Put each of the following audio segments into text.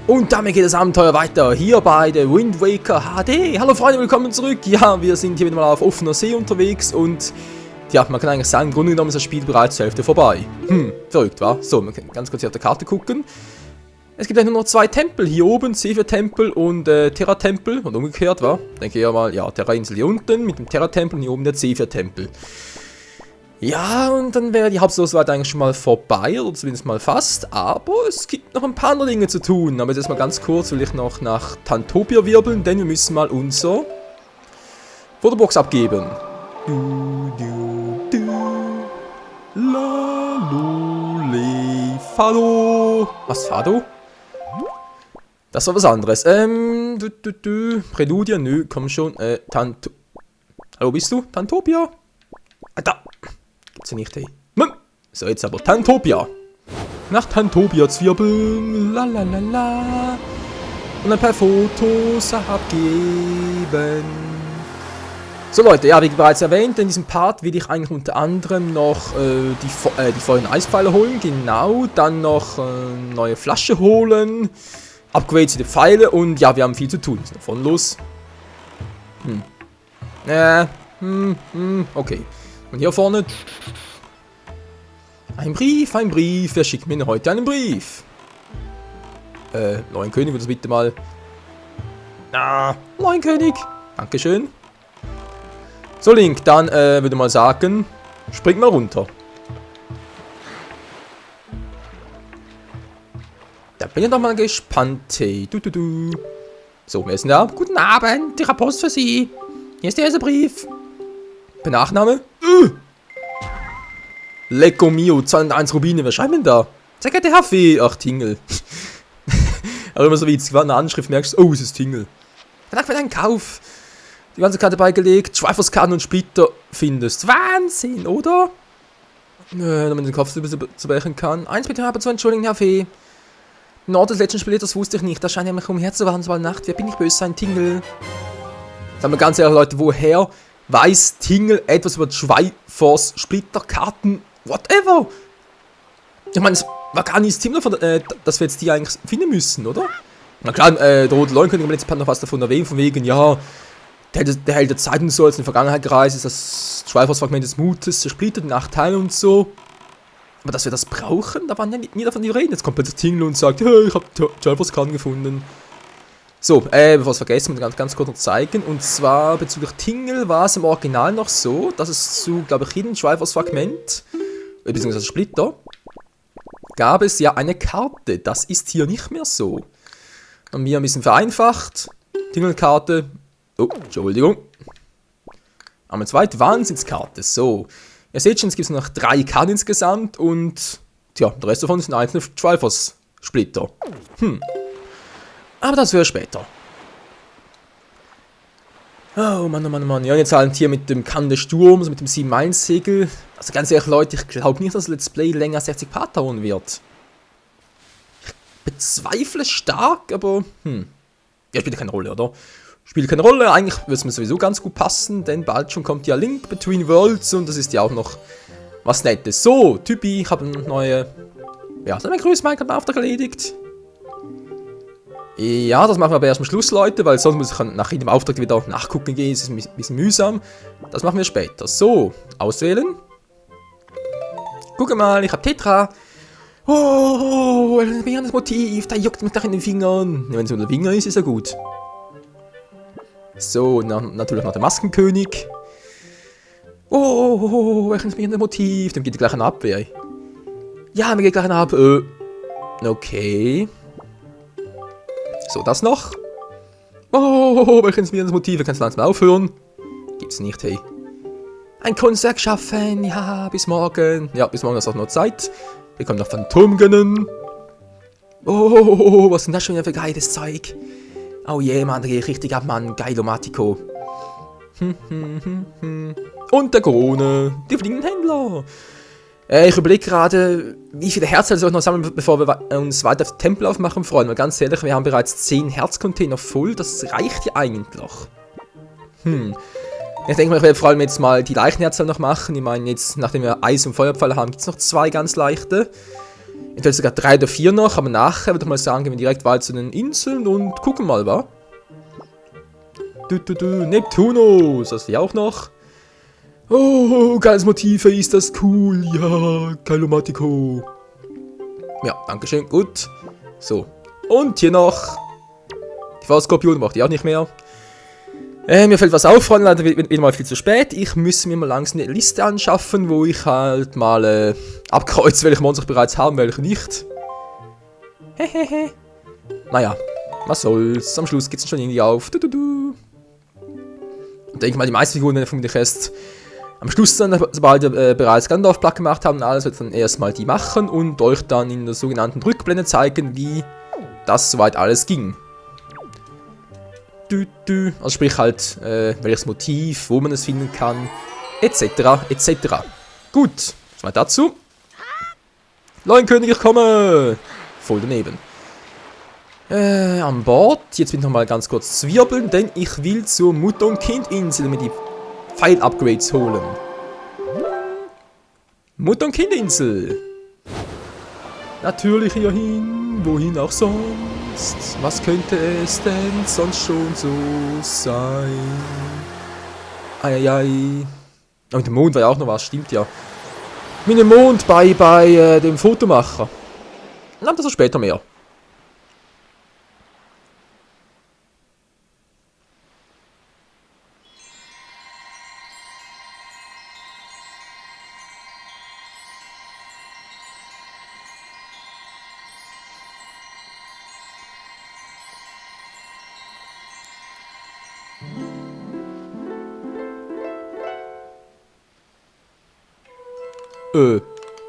Und damit geht das Abenteuer weiter, hier bei der Wind Waker HD. Hallo Freunde, willkommen zurück. Ja, wir sind hier wieder mal auf offener See unterwegs und ja, man kann eigentlich sagen, im Grunde genommen ist das Spiel bereits zur Hälfte vorbei. Verrückt, wa? So, man kann ganz kurz hier auf der Karte gucken. Es gibt eigentlich nur noch zwei Tempel hier oben, Sephir-Tempel und Terra-Tempel und umgekehrt, wa? Denke ich mal, ja, Terra-Insel hier unten mit dem Terra-Tempel und hier oben der Sephir-Tempel. Ja, und dann wäre die Hauptstoßweite eigentlich schon mal vorbei, oder zumindest mal fast, aber es gibt noch ein paar andere Dinge zu tun. Aber jetzt mal ganz kurz will ich noch nach Tantopia wirbeln, denn wir müssen mal unser Fotobox abgeben. Fado. Was, Fado? Das war was anderes. Präludia, nö, komm schon. Hallo, bist du? Tantopia? Da. Gibt's ja nicht, hey. So, jetzt aber Tantopia. Nach Tantopia zwirbeln. Lalalala. Und ein paar Fotos abgeben. So Leute, ja, wie bereits erwähnt, in diesem Part will ich eigentlich unter anderem noch die vollen Eispfeile holen. Genau, dann noch neue Flasche holen. Upgrades die Pfeile und ja, wir haben viel zu tun. Ist davon los. Okay. Und hier vorne. Ein Brief. Wer schickt mir denn heute einen Brief? Neuen König, würde das bitte mal. Neuen König. Dankeschön. So, Link, dann würde mal sagen, spring mal runter. Da bin ich doch mal gespannt. Hey. So, wer ist denn da? Guten Abend, ich habe Post für Sie. Hier ist der erste Brief. Benachname? Lecco mio, 201 Rubine, wer schreibt denn da? Sehr geehrter Herr Fee. Ach, Tingel. Aber immer so witzig, war eine Anschrift, merkst du, oh, es ist Tingel. Danke für deinen Kauf. Die ganze Karte beigelegt, Schweifelskarten und Splitter findest. Wahnsinn, oder? Damit man den Kopf zu brechen kann. Eins bitte aber zu entschuldigen, Herr Fee. Den Ort des letzten Spiels, das wusste ich nicht. Das scheint ja mich umherzuwandern, so eine Nacht. Wer bin ich böse, ein Tingel? Sagen wir ganz ehrlich, Leute, woher weiß Tingel etwas über Schweifers, Splitterkarten, whatever? Ich meine, es war gar nicht das Thema davon, dass wir jetzt die eigentlich finden müssen, oder? Na klar, der Rote Leuen könnte im letzten Part noch was davon erwähnen, von wegen, ja, der Held der Zeit und so, als in die Vergangenheit gereist ist, das Schweifers-Fragment des Mutes, zersplittert in 8 Teile und so. Aber dass wir das brauchen, da waren ja nie davon die Reden. Jetzt kommt plötzlich Tingel und sagt, hey, ich habe Schweifers-Karten gefunden. So, bevor wir es vergessen, muss ich ganz kurz noch zeigen. Und zwar bezüglich Tingel war es im Original noch so, dass es zu, glaube ich, jedem Schweifers-Fragment, beziehungsweise Splitter, gab es ja eine Karte. Das ist hier nicht mehr so. Haben wir ein bisschen vereinfacht. Tingelkarte. Oh, Entschuldigung. Einmal zweite Wahnsinnskarte. So. Ihr seht schon, es gibt noch 3 Karten insgesamt und tja, der Rest davon sind einzelne Schweifers-Splitter. Aber das wäre später. Oh Mann, oh Mann, oh Mann. Ja, jetzt halt hier mit dem Kann des Sturms, mit dem 7-Meilen-Segel. Also ganz ehrlich, Leute, ich glaube nicht, dass das Let's Play länger als 60 Part dauern wird. Ich bezweifle stark, aber ja, spielt keine Rolle, oder? Spielt keine Rolle, eigentlich würde es mir sowieso ganz gut passen, denn bald schon kommt ja Link Between Worlds und das ist ja auch noch was Nettes. So, Typi, ich habe eine neue, ja, so eine Grüße, Minecraft-Auftrag erledigt. Ja, das machen wir aber erst am Schluss, Leute, weil sonst muss ich nach jedem Auftrag wieder nachgucken gehen, es ist ein bisschen mühsam. Das machen wir später. So, auswählen. Guck mal, ich habe Tetra. Oh, ein begehendes Motiv, da juckt mich doch in den Fingern. Wenn es unter den Finger ist, ist er gut. So, natürlich noch der Maskenkönig. Oh, welches begehendes Motiv, dem geht gleich eine Abwehr. Ja, mir geht gleich eine ab. Okay. So, das noch. Oh, welches begehendes Motiv, kannst du langsam aufhören. Gibt's nicht, hey. Ein Kunstwerk schaffen, ja, bis morgen. Ja, bis morgen ist auch noch Zeit. Wir können noch Phantom gönnen. Oh, was ist denn das schon wieder für geiles Zeug? Oh je, Mann, da gehe ich richtig ab, Mann. Geilomatico. Und der Krone. Die fliegenden Händler. Ich überlege gerade, wie viele Herzen soll ich noch sammeln, bevor wir uns weiter auf den Tempel aufmachen, Freunde. Weil ganz ehrlich, wir haben bereits 10 Herzcontainer voll. Das reicht ja eigentlich. Ich denke mal, ich werde vor allem jetzt mal die leichten Herzen noch machen. Ich meine, jetzt, nachdem wir Eis- und Feuerpfeile haben, gibt es noch 2 ganz leichte. Entweder sogar 3 oder 4 noch, aber nachher würde ich mal sagen, gehen wir direkt weiter zu den Inseln und gucken mal, wa? Neptunus, das wir auch noch. Oh, geiles Motiv, ist das cool. Ja, Geilomatico. Ja, dankeschön, gut. So, und hier noch. Die V-Skorpion macht die auch nicht mehr. Mir fällt was auf, Freunde, leider wieder mal viel zu spät. Ich müsste mir mal langsam eine Liste anschaffen, wo ich halt mal abkreuze, welche Monster ich bereits haben, welche nicht. Hehehe. Naja, was soll's. Am Schluss geht's schon irgendwie auf. Ich denke mal, die meisten Figuren werden vermutlich erst am Schluss dann, sobald wir bereits Gandalf platt gemacht haben, alles wird dann erstmal die machen und euch dann in der sogenannten Rückblende zeigen, wie das soweit alles ging. Also sprich halt, welches Motiv, wo man es finden kann, etc. etc. Gut, soweit dazu. Leuenkönig, ich komme! Voll daneben. An Bord, jetzt bin ich nochmal ganz kurz zwirbeln, denn ich will zur Mutter- und Kind-Insel mir die Pfeil-Upgrades holen. Mutter- und Kind-Insel. Natürlich hierhin, wohin auch sonst. Was könnte es denn sonst schon so sein? Eieiei. Oh, mit dem Mond war ja auch noch was, stimmt ja. Mit dem Mond bei dem Fotomacher. Na, das ist später mehr.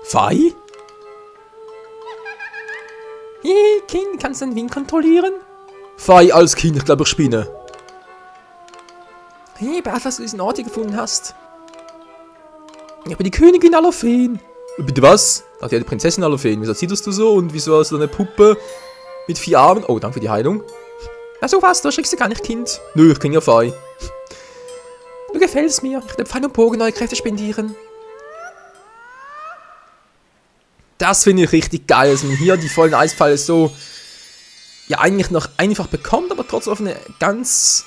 Fei? Hey, Kind, kannst du den Wind kontrollieren? Fei als Kind, ich glaube, ich spinne. Hey, beachte, dass du diesen Ort hier gefunden hast. Ich bin die Königin aller Feen. Bitte was? Ach ja, die Prinzessin aller Feen. Wieso zitterst du so und wieso hast du eine Puppe mit 4 Armen? Oh, danke für die Heilung. Na so was, da schickst du gar nicht, Kind. Nö, ich kenne ja Fei. Du gefällst mir. Ich werde Pfeil und Bogen neue Kräfte spendieren. Das finde ich richtig geil, dass man hier die vollen Eispfeile so, ja, eigentlich noch einfach bekommt, aber trotzdem auf eine ganz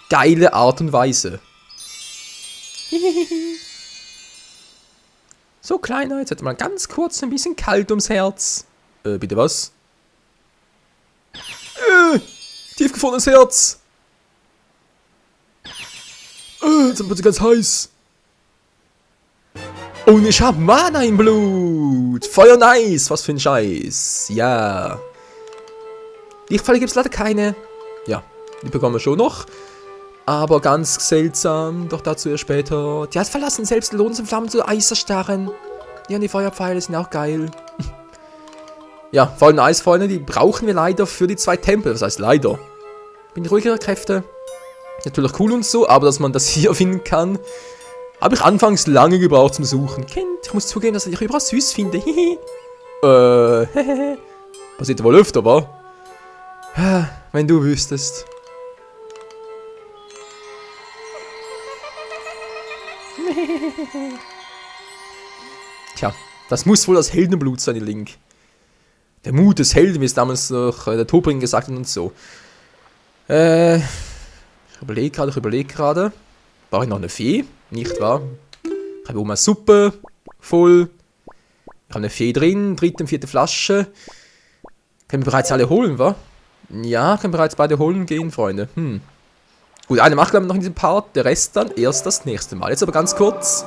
geile Art und Weise. So, Kleiner, jetzt hat mal ganz kurz ein bisschen kalt ums Herz. Bitte was? Tiefgefrorenes Herz. Jetzt wird es ganz heiß. Und ich hab Mana im Blut. Feuer und Eis. Was für ein Scheiß. Ja. Lichtpfeile gibt es leider keine. Ja, die bekommen wir schon noch. Aber ganz seltsam. Doch dazu erst später. Die hat verlassen, selbst Lohns und Flammen zu Eis erstarren. Ja, und die Feuerpfeile sind auch geil. Ja, Feuer und Eis, Freunde, die brauchen wir leider für die 2 Tempel. Was heißt leider? Bin die ruhigere Kräfte. Natürlich cool und so, aber dass man das hier finden kann, habe ich anfangs lange gebraucht zum Suchen. Kind, ich muss zugeben, dass ich dich überall süß finde. Passiert wohl öfter, wa? Wenn du wüsstest. Tja, das muss wohl das Heldenblut sein, die Link. Der Mut des Helden, wie es damals noch der Tobring gesagt hat und so. Ich überlege gerade. Brauche ich noch eine Fee? Nicht wahr? Ich habe oben eine Suppe. Voll. Ich habe eine Fee drin. 3. und 4. Flasche. Können wir bereits alle holen, wa? Ja, können bereits beide holen gehen, Freunde. Gut, eine macht, glaube ich, noch in diesem Part. Der Rest dann erst das nächste Mal. Jetzt aber ganz kurz.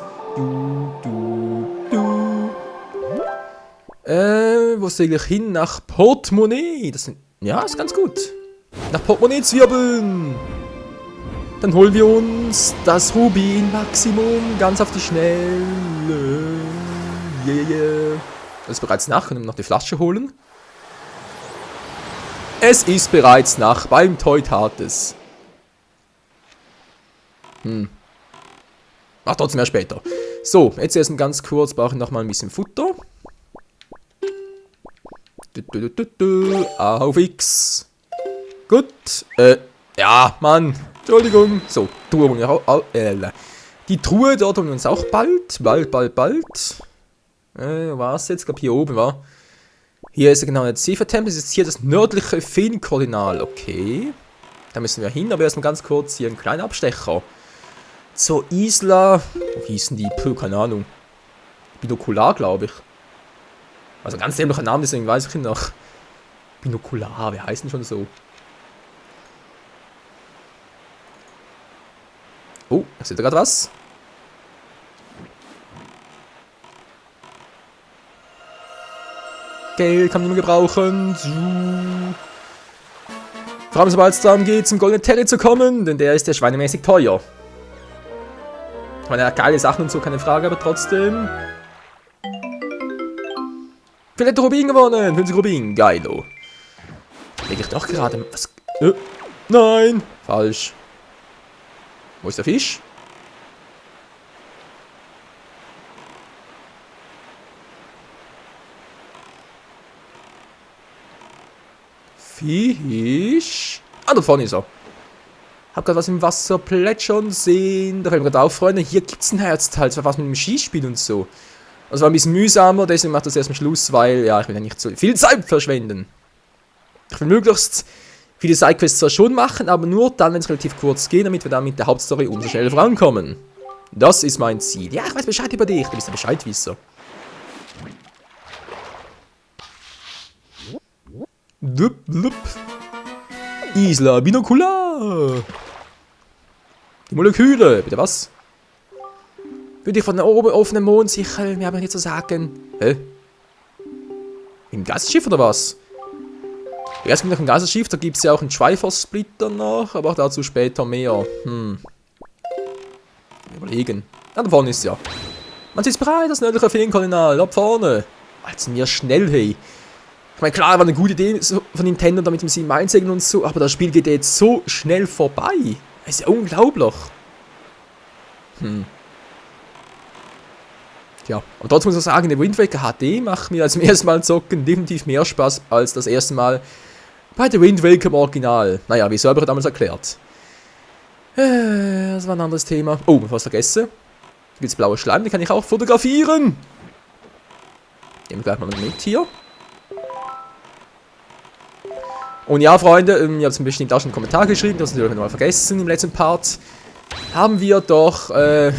Wo segle ich hin? Nach Portemonnaie. Das sind, ja, ist ganz gut. Nach Portemonnaie zwirbeln. Dann holen wir uns das Rubin-Maximum ganz auf die Schnelle. Yeah. Das ist bereits nach. Können wir noch die Flasche holen? Es ist bereits nach beim Teutates. Ach, trotzdem mehr später. So, jetzt erst ganz kurz. Brauche ich noch mal ein bisschen Futter. Auf X. Gut. Ja, Mann. Entschuldigung. So, Truhe. Die Truhe dort holen wir uns auch bald. Bald. War's jetzt? Ich glaube hier oben war. Hier ist der genaue Zephyr-Tempel. Das ist hier das nördliche Feenkardinal. Okay. Da müssen wir hin, aber erstmal ganz kurz hier einen kleinen Abstecher. Zur Isla. Wie hießen die? Puh, keine Ahnung. Binokular, glaube ich. Also ganz dämlicher Name, deswegen weiß ich ihn noch. Binokular, wer heißt denn schon so? Oh, da seht ihr gerade was? Geld kann man nicht mehr gebrauchen. Vor allem sobald es darum geht, zum Golden Terry zu kommen, denn der ist ja schweinemäßig teuer. Ich meine, er hat geile Sachen und so, keine Frage, aber trotzdem. Violette Rubin gewonnen! 50 Rubin, geilo. Lege ich doch gerade. Was? Nein! Falsch. Wo ist der Fisch? Fisch? Ah, da vorne ist er. Hab gerade was im Wasser plätschern sehen. Da fällt mir gerade auf, Freunde. Hier gibt's ein Herzteil. Das war was mit dem Skispiel und so. Also war ein bisschen mühsamer, deswegen macht das erst am Schluss, weil, ja, ich will ja nicht so viel Zeit verschwenden. Ich will möglichst viele Sidequests zwar schon machen, aber nur dann, wenn es relativ kurz geht, damit wir dann mit der Hauptstory umso schneller vorankommen. Das ist mein Ziel. Ja, ich weiß Bescheid über dich. Du bist ein Bescheidwisser. Dup, dup. Isla Binokular. Die Moleküle. Bitte was? Würde ich von der oben offenen Mond sichern? Mehr aber nicht zu sagen. Hä? Im Gassenschiff oder was? Erst kommt noch ein Gassenschiff, da gibt es ja auch einen Schweifer-Splitter noch, aber auch dazu später mehr. Überlegen. Ja, da vorne ist ja. Man ist bereit, das nördliche Feenkardinal, da vorne. Als sind wir schnell, hey. Ich meine, klar, war eine gute Idee von Nintendo, damit wir sie einsegeln und so, aber das Spiel geht jetzt so schnell vorbei. Das ist ja unglaublich. Tja, und trotzdem muss ich sagen, der Wind Waker HD macht mir als zum ersten Mal zocken definitiv mehr Spaß als das erste Mal bei der Wind Waker im Original. Naja, wie selber damals erklärt. Das war ein anderes Thema. Oh, bevor ich es vergesse. Da gibt es blaue Schleim, den kann ich auch fotografieren. Nehmen wir gleich mal mit hier. Und ja, Freunde, ihr habt es bestimmt auch schon einen Kommentar geschrieben, das natürlich noch mal vergessen im letzten Part. Haben wir doch in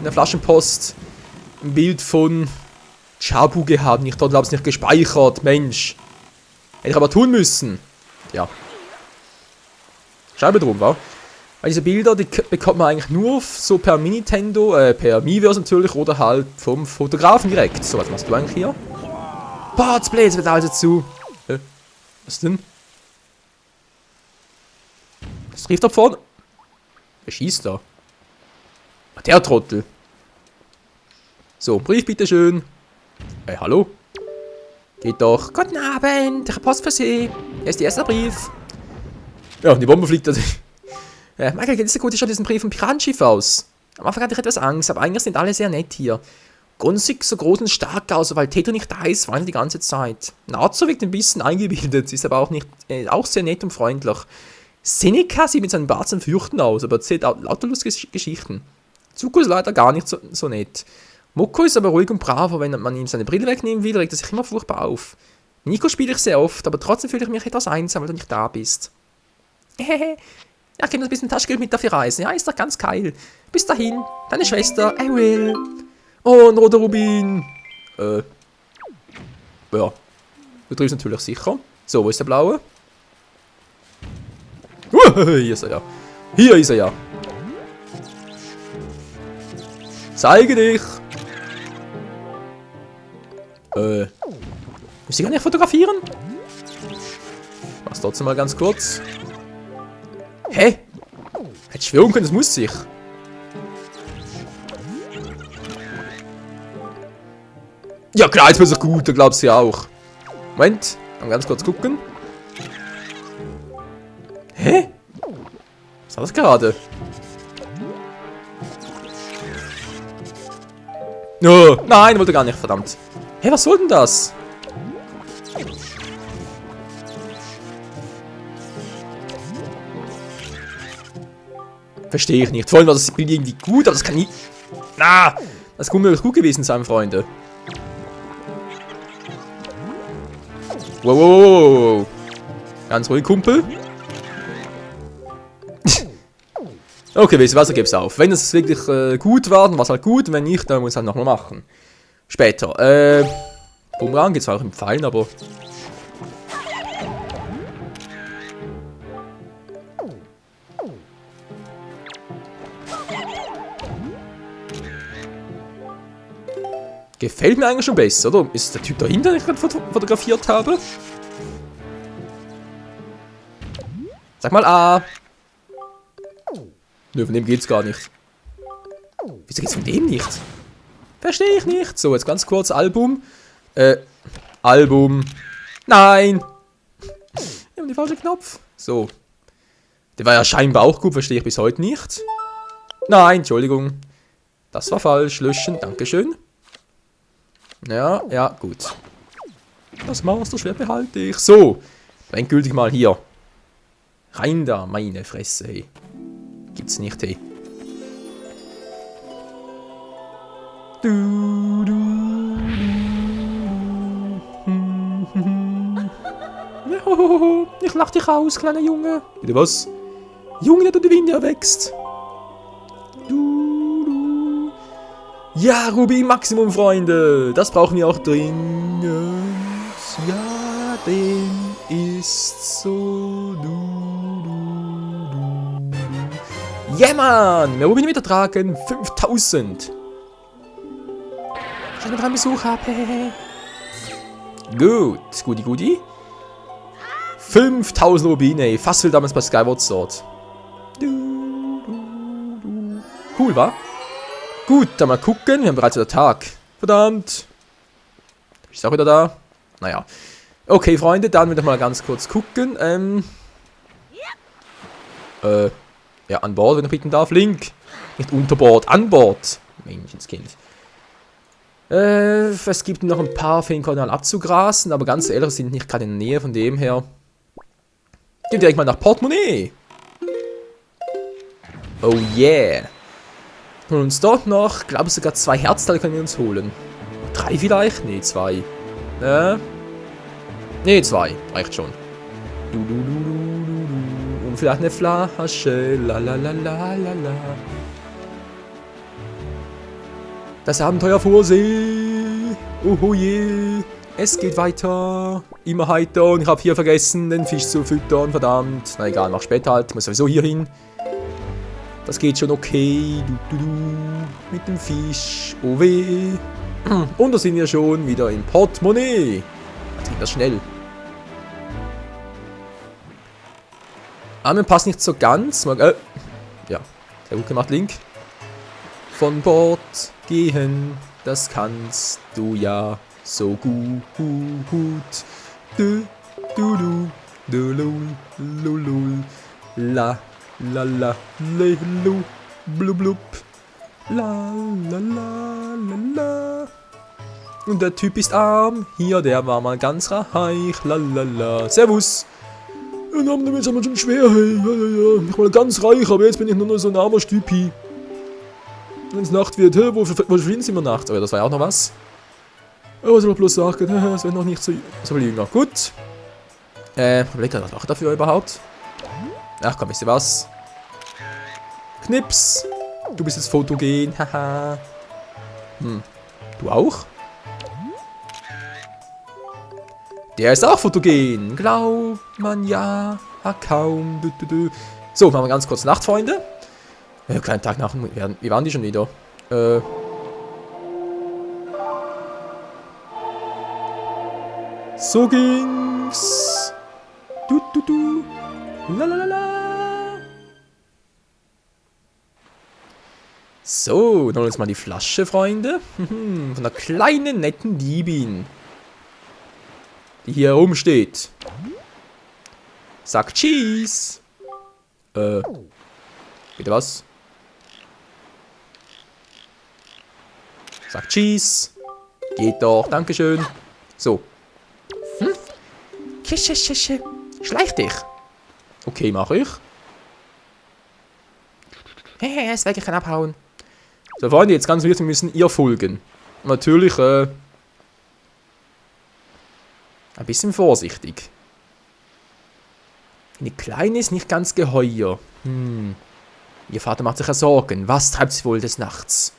der Flaschenpost ein Bild von Chabu gehabt. Ich dort habe es nicht gespeichert, Mensch. Hätte ich aber tun müssen. Ja. Schreibe drum, wa? Weil diese Bilder, die bekommt man eigentlich nur so per Nintendo, per Miiverse natürlich, oder halt vom Fotografen direkt. So, was machst du eigentlich hier? Partsblades wird also zu. Was denn? Das trifft da vorne. Wer schießt da? Ach, der Trottel. So, Brief bitteschön. Hallo? Geht doch. Guten Abend, ich hab Post für Sie. Hier ist der erste Brief. Ja, die Bombe fliegt natürlich. Michael, geht es dir gut? Ich schaue diesen Brief vom Piratenschiff aus. Am Anfang hatte ich etwas Angst, aber eigentlich sind alle sehr nett hier. Gonzig so groß und stark aus, weil Tetra nicht da ist, weint die ganze Zeit. Nazo wirkt ein bisschen eingebildet, ist aber auch nicht, auch sehr nett und freundlich. Seneca sieht mit seinem Bart zum Fürchten aus, aber erzählt lauter lustige Geschichten. Zuko ist leider gar nicht so nett. Moko ist aber ruhig und brav, aber wenn man ihm seine Brille wegnehmen will, regt er sich immer furchtbar auf. Nico spiele ich sehr oft, aber trotzdem fühle ich mich etwas einsam, weil du nicht da bist. Hehehe. Ja, gib uns ein bisschen Taschengeld mit auf die Reise. Ja, ist doch ganz geil. Bis dahin, deine Schwester, I will. Oh, ein roter Rubin. Ja. Du triffst natürlich sicher. So, wo ist der blaue? Hier ist er ja. Hier ist er ja. Zeige dich. Muss ich gar nicht fotografieren? Mach's trotzdem mal ganz kurz. Hä? Hätte schwören können, das muss ich. Ja klar, jetzt wird es gut, da glaubst du ja auch. Moment, mal ganz kurz gucken. Hä? Was war das gerade? Oh, nein, wollte gar nicht, verdammt. Hä, was soll denn das? Verstehe ich nicht. Vor allem war das Bild irgendwie gut, aber das kann nicht... Na, das kann unmöglich gut gewesen sein, Freunde. Wow, wow, wow, wow. Ganz ruhig, Kumpel. Okay, weißt du was, ich gebe es auf. Wenn es wirklich gut war, dann war es halt gut. Wenn nicht, dann muss ich halt nochmal machen. Später. Bumerang geht zwar auch im Pfeilen, aber... Gefällt mir eigentlich schon besser, oder? Ist der Typ dahinter, den ich gerade fotografiert habe? Sag mal A. Nö, von dem geht's gar nicht. Wieso geht's von dem nicht? Verstehe ich nicht. So, jetzt ganz kurz Album. Album. Nein! Wir haben den falschen Knopf. So. Der war ja scheinbar auch gut, verstehe ich bis heute nicht. Nein, Entschuldigung. Das war falsch. Löschen, dankeschön. Ja, ja, gut. Das Master-Schwert behalte ich. So, endgültig mal hier. Rein da, meine Fresse, hey. Gibt's nicht, hey. Ich lach dich aus, kleiner Junge. Bitte was? Junge, der durch den Wind erwächst. Ja, Rubin Maximum, Freunde. Das brauchen wir auch dringend. Ja, dem ist so. Ja, Mann. Mehr Rubin wieder tragen. 5000. Ich noch einen Besuch habe. Gut. Guti. 5000 Rubine. Fast wie damals bei Skyward Sword. Cool, wa? Gut, dann mal gucken. Wir haben bereits wieder Tag. Verdammt. Ist auch wieder da? Naja. Okay, Freunde, dann wieder mal ganz kurz gucken. Ja, an Bord, wenn ich bitten darf. Link. Nicht unter Bord, an Bord. Menschenskind. Es gibt noch ein paar Feenkornal abzugrasen, aber ganz ehrlich, sind nicht gerade in der Nähe, von dem her. Gehen wir direkt mal nach Portemonnaie. Oh yeah. Holen uns dort noch, glaube ich, sogar 2 Herzteile können wir uns holen. 3 vielleicht? Ne, 2. Ne, 2. Reicht schon. Und vielleicht eine Flasche. Lalalala. Das Abenteuer vor See. Oh je. Es geht weiter. Immer heiter. Und ich habe hier vergessen, den Fisch zu füttern. Verdammt. Na egal, mach später halt. Muss sowieso hier hin. Das geht schon okay. Mit dem Fisch. Oh weh. Und da sind wir schon wieder im Portemonnaie. Jetzt geht das schnell. Armen passt nicht so ganz. Ja, sehr gut gemacht, Link. Von Bord gehen, das kannst du ja so gut. La la la lu blub blub la la la la la. Und der Typ ist arm, hier, der war mal ganz reich, la la la. Servus. Ja, jetzt haben wir schon schwer, hey. Ja. Ich war ganz reich, aber jetzt bin ich nur noch so ein armer Stüpi. Wenn es Nacht wird, hey, wo verschwinden sie immer nachts? Aber das war ja auch noch was. Oh, was soll ich bloß sagen? Das wird noch nicht so viel jünger. Gut. Was mache ich dafür überhaupt? Ach komm, wisst ihr was? Knips. Du bist jetzt fotogen, haha. Du auch? Der ist auch fotogen. Glaubt man ja kaum. So, machen wir ganz kurz Nacht, Freunde. Kleinen Tag nach. Wie waren die schon wieder? So ging's. Lalalala. So, dann holen wir uns mal die Flasche, Freunde. Von der kleinen, netten Diebin. Die hier rumsteht. Sagt Cheese. Bitte was? Sagt Cheese. Geht doch, dankeschön. So. Kische. Schleich dich. Okay, mache ich. Hehe, ist weg, ich kann abhauen. So, Freunde, jetzt ganz wichtig, wir müssen ihr folgen. Und natürlich, Ein bisschen vorsichtig. Eine Kleine ist nicht ganz geheuer. Ihr Vater macht sich ja Sorgen. Was treibt sie wohl des Nachts?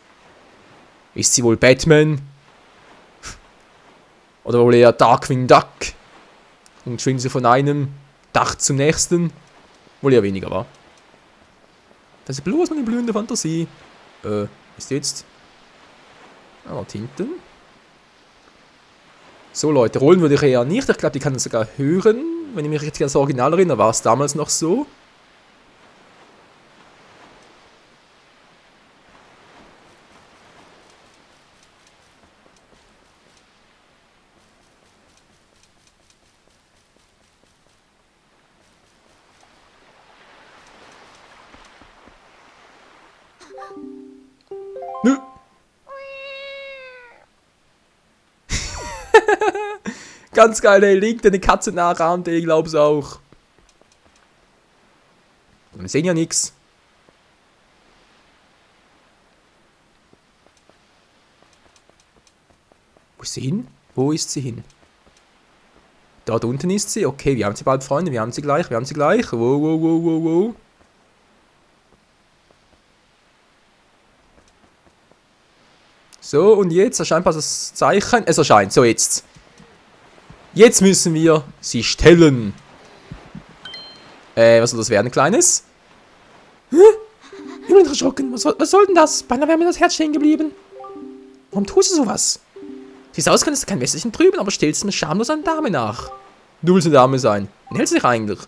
Ist sie wohl Batman? Oder wohl eher Darkwing Duck? Und schwingt sie von einem Dach zum nächsten? Wohl eher weniger, wa? Das ist bloß meine blühende Fantasie. Ist jetzt... Ah, dort hinten. So, Leute, rollen würde ich eher nicht. Ich glaube, die kann das sogar hören. Wenn ich mich richtig ans Original erinnere, war es damals noch so. Nö. Ganz geil, ey. Link, der eine Katze nachahmt, ich glaub's auch. Wir sehen ja nichts. Wo ist sie hin? Wo ist sie hin? Dort unten ist sie. Okay, wir haben sie bald, Freunde. Wir haben sie gleich. Wir haben sie gleich. Wow, wow, wow, wow, wow. So, und jetzt erscheint das Zeichen. Es erscheint. So, jetzt. Jetzt müssen wir sie stellen. Was soll das werden, Kleines? Hä? Ich bin erschrocken. Was soll denn das? Beinahe wäre mir das Herz stehen geblieben. Warum tust du sowas? Siehst aus, kannst du kein Wässerchen trüben, aber stellst mir schamlos eine Dame nach. Du willst eine Dame sein. Wen hältst du dich eigentlich?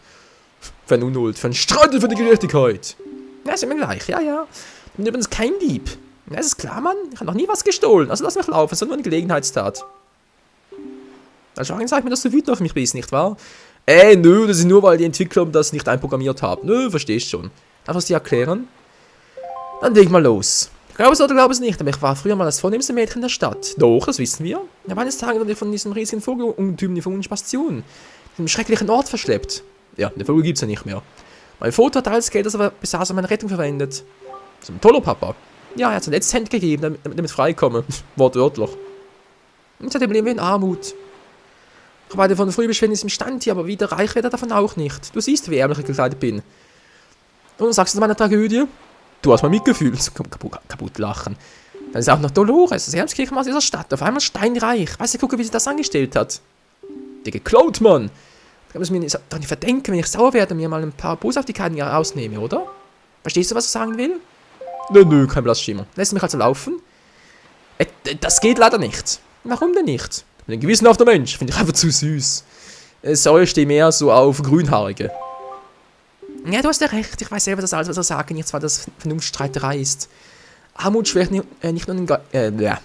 Für ein Unhold, für ein Streudel für die Gerechtigkeit. Ja, ist immer gleich, ja, ja. Ich bin übrigens kein Dieb. Ja, ist klar, Mann. Ich habe noch nie was gestohlen. Also lass mich laufen, es war nur eine Gelegenheitstat. Also sag mir, dass du wütend auf mich bist, nicht wahr? Nö, das ist nur, weil die Entwickler das nicht einprogrammiert haben. Nö, verstehst schon. Darf ich es dir erklären? Dann leg mal los. Glaub es oder glaub es nicht, aber ich war früher mal das vornehmste Mädchen der Stadt. Doch, das wissen wir. Ich habe eines Tages wurde von diesem riesigen Vogelungetüm die verwundete Bastion. In einem schrecklichen Ort verschleppt. Ja, den Vogel gibt's ja nicht mehr. Mein Vater hat alles Geld, das er besaß, um meine Rettung verwendet. So ein toller Papa. Ja, er hat sein letztes Cent gegeben, damit freikomme. Wortwörtlich. Und seitdem leben wir in Armut. Ich arbeite von früh bis spät in diesem Stand hier, aber wieder reich wird er davon auch nicht. Du siehst, wie ärmlich ich gekleidet bin. Und was sagst du zu meiner Tragödie? Du hast mal Mitgefühl. Kaputt lachen. Dann ist auch noch Dolores, das ärmste aus dieser Stadt. Auf einmal steinreich. Weißt du, gucke, wie sie das angestellt hat. Der geklaut, Mann. Da kann man es mir doch nicht verdenken, wenn ich sauer werde und mir mal ein paar Boshaftigkeiten rausnehme, oder? Verstehst du, was ich sagen will? Nö, kein Blassschimmer. Lässt mich also laufen? Das geht leider nicht. Warum denn nicht? Ein gewissenhafter Mensch, finde ich einfach zu süß. Säure steht mehr so auf Grünhaarige. Ja, du hast ja recht. Ich weiß selber, dass alles, was er sagt, nicht zwar das Vernunftstreiterei ist. Armut schwächt nicht nur den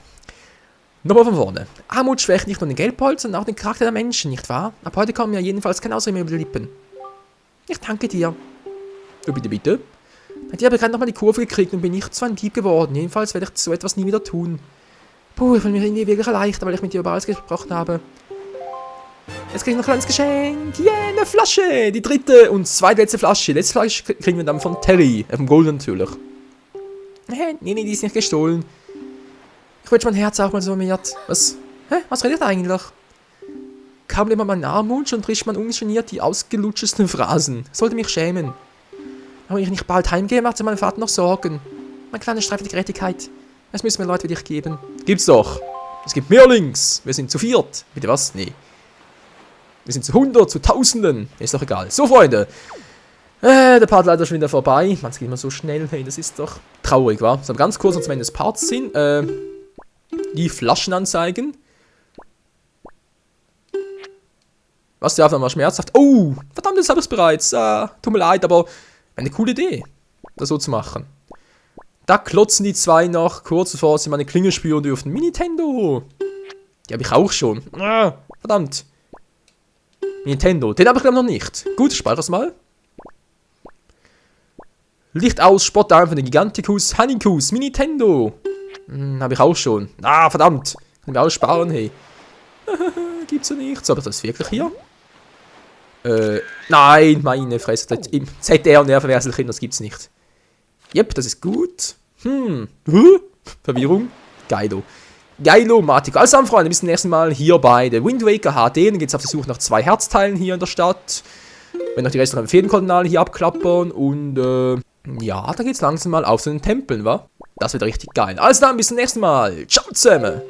Nochmal von vorne. Armut schwächt nicht nur den Geldbeutel, sondern auch den Charakter der Menschen, nicht wahr? Ab heute kommen mir jedenfalls keine Ausreden mehr über die Lippen. Ich danke dir. Oh, bitte, bitte. Bei dir habe ich gerade nochmal die Kurve gekriegt und bin nicht so ein Dieb geworden. Jedenfalls werde ich so etwas nie wieder tun. Puh, ich fühle mich irgendwie wirklich erleichtert, weil ich mit dir über alles gesprochen habe. Jetzt kriege ich noch ein kleines Geschenk. Yeah, eine Flasche. Die dritte und zweitletzte Flasche. Die letzte Flasche kriegen wir dann von Terry. Vom Golden natürlich. Nee, die ist nicht gestohlen. Ich wünsche mein Herz auch mal so miert. Was? Was redet eigentlich? Kaum nimmt man meinen Armut und bricht man ungeniert die ausgelutschesten Phrasen. Sollte mich schämen. Aber wenn ich nicht bald heimgehe, macht sich mein Vater noch Sorgen. Mein kleiner Streif für die Gerechtigkeit. Es müssen mir Leute wie dich geben. Gibt's doch. Es gibt mehr links. Wir sind zu viert. Bitte was? Nee. Wir sind zu 100, zu Tausenden. Ist doch egal. So, Freunde. Der Part leider schon wieder vorbei. Man, es geht immer so schnell. Hey, das ist doch traurig, wa? So, ganz kurz, als wenn das Parts sind. Die Flaschen anzeigen. Was, die Aufnahme war schmerzhaft. Oh, verdammt, das habe ich bereits. Tut mir leid, aber eine coole Idee, das so zu machen. Da klotzen die zwei noch, kurz bevor sie meine Klinge spüren dürfen. Nintendo. Die habe ich auch schon. Verdammt. Nintendo, den habe ich glaube noch nicht. Gut, ich speichere es mal. Licht aus, Spott ein von den Giganticus, Honeycus, Nintendo. Habe ich auch schon. Verdammt. Kann ich mir aussparen, hey. Gibt's ja nichts. Aber das ist wirklich hier? Nein, meine Fresse. Im ZR Nervenverwässelkind, das gibt's nicht. Jep, das ist gut. Verwirrung. Geido. Geilo, Matiko. Also dann, Freunde, bis zum nächsten Mal hier bei der Wind Waker HD. Dann geht es auf die Suche nach 2 Herzteilen hier in der Stadt. Wenn noch die Rest noch im Fädenkoordinal hier abklappern. Und, ja, da geht's langsam mal auf so einen Tempeln, wa? Das wird richtig geil. Also dann, bis zum nächsten Mal. Ciao zusammen.